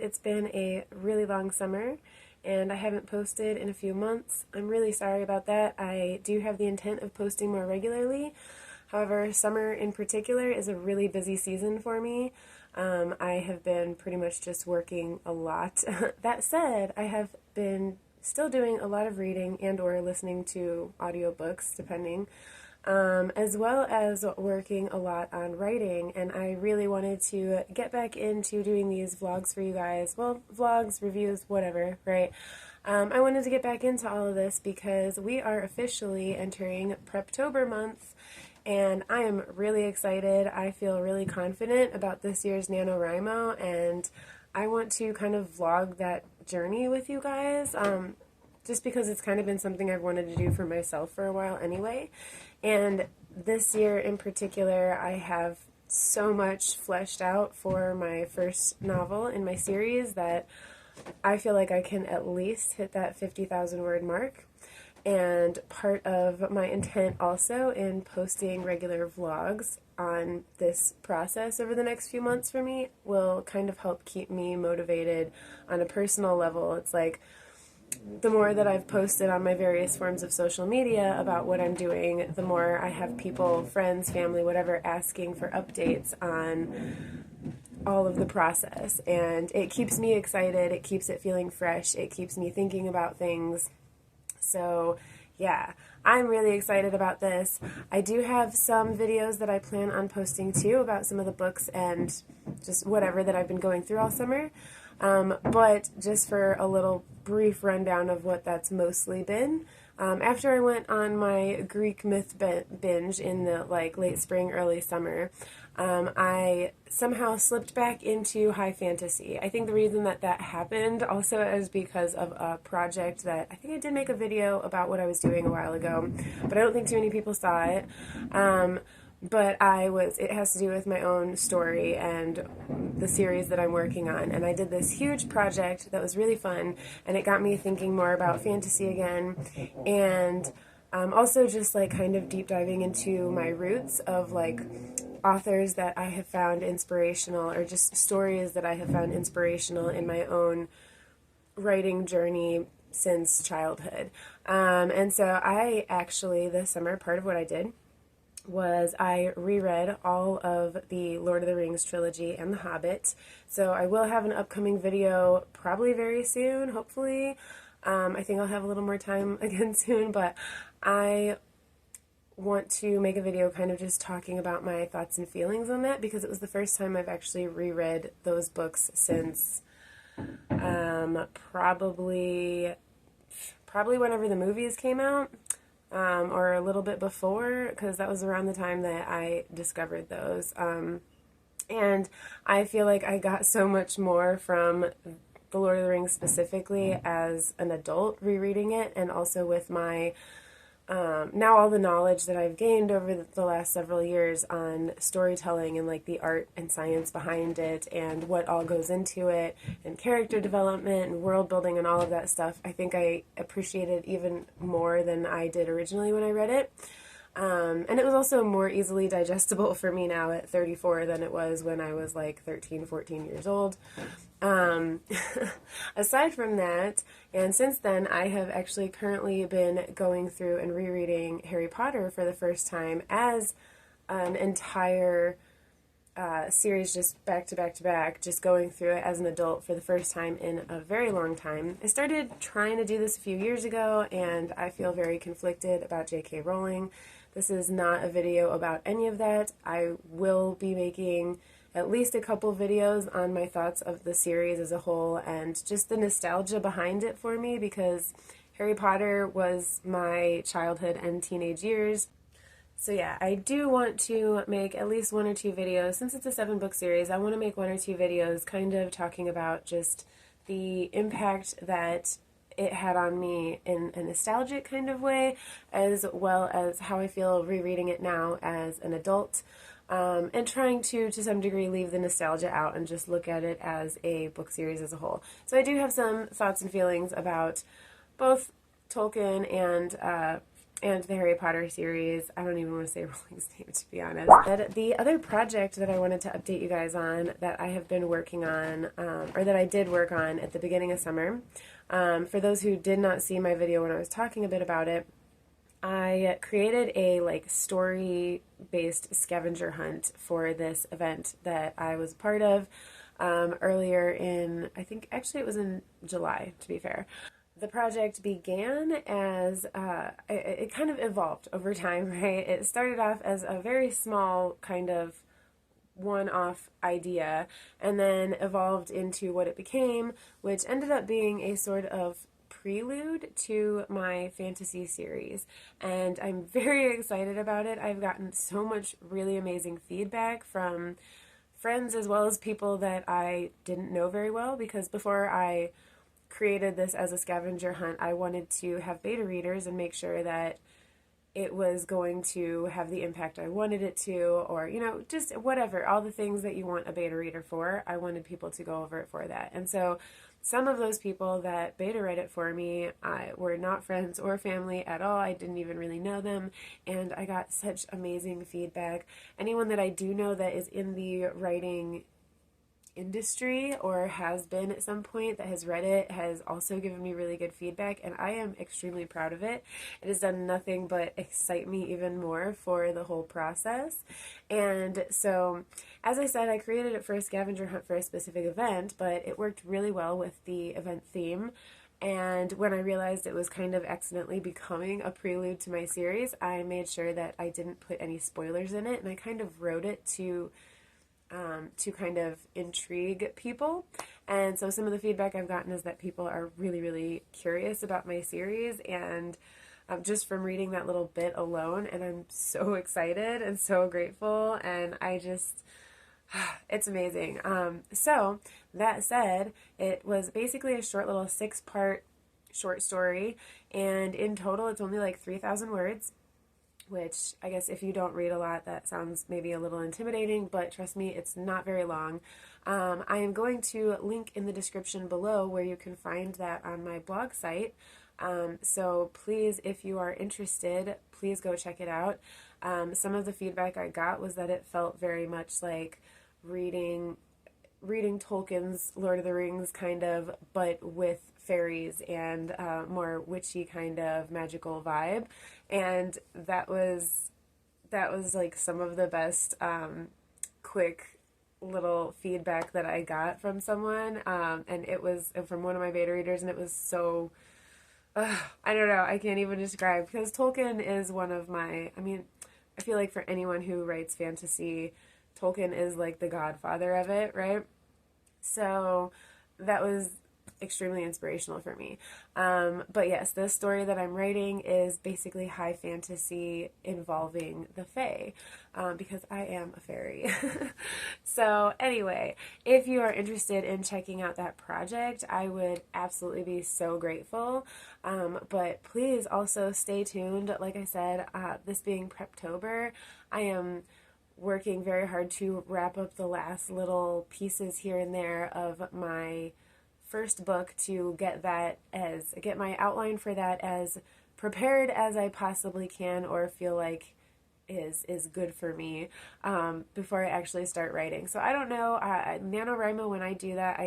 It's been a really long summer and I haven't posted in a few months. I'm really sorry about that. I do have the intent of posting more regularly. However, summer in particular is a really busy season for me. I have been pretty much just working a lot. That said, I have been still doing a lot of reading and or listening to audiobooks, depending, as well as working a lot on writing, and I really wanted to get back into doing these vlogs for you guys. Well, vlogs, reviews, whatever, right? I wanted to get back into all of this because we are officially entering Preptober month, and I am really excited. I feel really confident about this year's NaNoWriMo, and I want to kind of vlog that journey with you guys, just because it's kind of been something I've wanted to do for myself for a while anyway. And this year in particular, I have so much fleshed out for my first novel in my series that I feel like I can at least hit that 50,000 word mark. And part of my intent also in posting regular vlogs on this process over the next few months for me will kind of help keep me motivated on a personal level. It's like, the more that I've posted on my various forms of social media about what I'm doing, the more I have people, friends, family, whatever, asking for updates on all of the process. And it keeps me excited, it keeps it feeling fresh, it keeps me thinking about things. So yeah, I'm really excited about this. I do have some videos that I plan on posting too about some of the books and just whatever that I've been going through all summer. But just for a little brief rundown of what that's mostly been, after I went on my Greek myth binge in the late spring, early summer, I somehow slipped back into high fantasy. I think the reason that that happened also is because of a project that I think I did make a video about what I was doing a while ago, but I don't think too many people saw it. But it has to do with my own story and the series that I'm working on. And I did this huge project that was really fun, and it got me thinking more about fantasy again. And also just kind of deep diving into my roots of authors that I have found inspirational, or just stories that I have found inspirational in my own writing journey since childhood. And so I actually, this summer, part of what I did was I reread all of the Lord of the Rings trilogy and The Hobbit. So I will have an upcoming video probably very soon, hopefully. I think I'll have a little more time again soon, but I want to make a video kind of just talking about my thoughts and feelings on that, because it was the first time I've actually reread those books since probably whenever the movies came out. Or a little bit before, because that was around the time that I discovered those. And I feel like I got so much more from The Lord of the Rings specifically as an adult rereading it, and also with my now all the knowledge that I've gained over the last several years on storytelling and the art and science behind it and what all goes into it and character development and world building and all of that stuff. I think I appreciate it even more than I did originally when I read it. And it was also more easily digestible for me now at 34 than it was when I was 13, 14 years old. Aside from that, and since then, I have actually currently been going through and rereading Harry Potter for the first time as an entire series, just back to back to back, just going through it as an adult for the first time in a very long time. I started trying to do this a few years ago, and I feel very conflicted about J.K. Rowling. This is not a video about any of that. I will be making at least a couple videos on my thoughts of the series as a whole and just the nostalgia behind it for me, because Harry Potter was my childhood and teenage years. So yeah, I do want to make at least one or two videos. Since it's a 7-book series, I want to make one or two videos kind of talking about just the impact that it had on me in a nostalgic kind of way, as well as how I feel rereading it now as an adult. And trying to some degree, leave the nostalgia out and just look at it as a book series as a whole. So I do have some thoughts and feelings about both Tolkien and and the Harry Potter series. I don't even want to say Rolling's name, to be honest. But the other project that I wanted to update you guys on that I have been working on, or that I did work on at the beginning of summer, for those who did not see my video when I was talking a bit about it, I created a like story-based scavenger hunt for this event that I was part of earlier in, I think actually it was in July, to be fair. The project began as, it kind of evolved over time, right? It started off as a very small kind of one-off idea and then evolved into what it became, which ended up being a sort of prelude to my fantasy series, and I'm very excited about it. I've gotten so much really amazing feedback from friends as well as people that I didn't know very well, because before I created this as a scavenger hunt, I wanted to have beta readers and make sure that it was going to have the impact I wanted it to, or, you know, just whatever, all the things that you want a beta reader for. I wanted people to go over it for that. And so some of those people that beta read it for me were not friends or family at all. I didn't even really know them, and I got such amazing feedback. Anyone that I do know that is in the writing industry or has been at some point that has read it has also given me really good feedback, and I am extremely proud of it. It has done nothing but excite me even more for the whole process. And so, as I said, I created it for a scavenger hunt for a specific event, but it worked really well with the event theme. And when I realized it was kind of accidentally becoming a prelude to my series, I made sure that I didn't put any spoilers in it, and I kind of wrote it to kind of intrigue people. And so some of the feedback I've gotten is that people are really, really curious about my series, and just from reading that little bit alone, and I'm so excited and so grateful, and I just, it's amazing. So that said, it was basically a short little 6-part short story, and in total it's only like 3,000 words, which I guess if you don't read a lot, that sounds maybe a little intimidating, but trust me, it's not very long. I am going to link in the description below where you can find that on my blog site. So please, if you are interested, please go check it out. Some of the feedback I got was that it felt very much like reading Tolkien's Lord of the Rings kind of, but with fairies and more witchy kind of magical vibe, and that was like some of the best quick little feedback that I got from someone, and it was from one of my beta readers, and it was so I don't know, I can't even describe, because Tolkien is one of my, I mean, I feel like for anyone who writes fantasy, Tolkien is like the godfather of it, right? So that was extremely inspirational for me. But yes, the story that I'm writing is basically high fantasy involving the Fae, because I am a fairy. So anyway, if you are interested in checking out that project, I would absolutely be so grateful. But please also stay tuned. Like I said, this being Preptober, I am working very hard to wrap up the last little pieces here and there of my first book to get my outline for that as prepared as I possibly can, or feel like is good for me, before I actually start writing. So I don't know, NaNoWriMo, when I do that,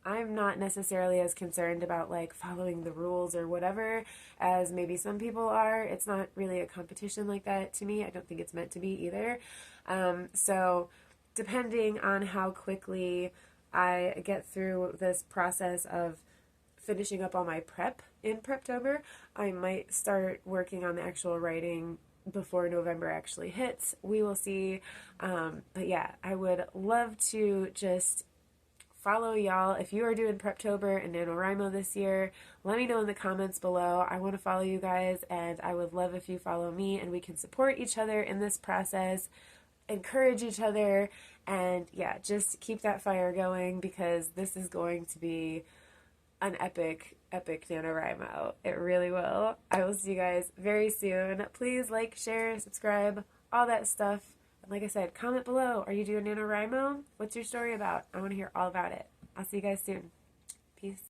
I'm not necessarily as concerned about like following the rules or whatever as maybe some people are. It's not really a competition like that to me. I don't think it's meant to be either. So depending on how quickly I get through this process of finishing up all my prep in Preptober, I might start working on the actual writing before November actually hits. We will see. But yeah, I would love to just follow y'all. If you are doing Preptober and NaNoWriMo this year, let me know in the comments below. I want to follow you guys, and I would love if you follow me, and we can support each other in this process, encourage each other, and yeah, just keep that fire going, because this is going to be an epic NaNoWriMo. It really will. I will see you guys very soon. Please like, share, subscribe, all that stuff. And like I said, comment below. Are you doing NaNoWriMo? What's your story about? I want to hear all about it. I'll see you guys soon. Peace.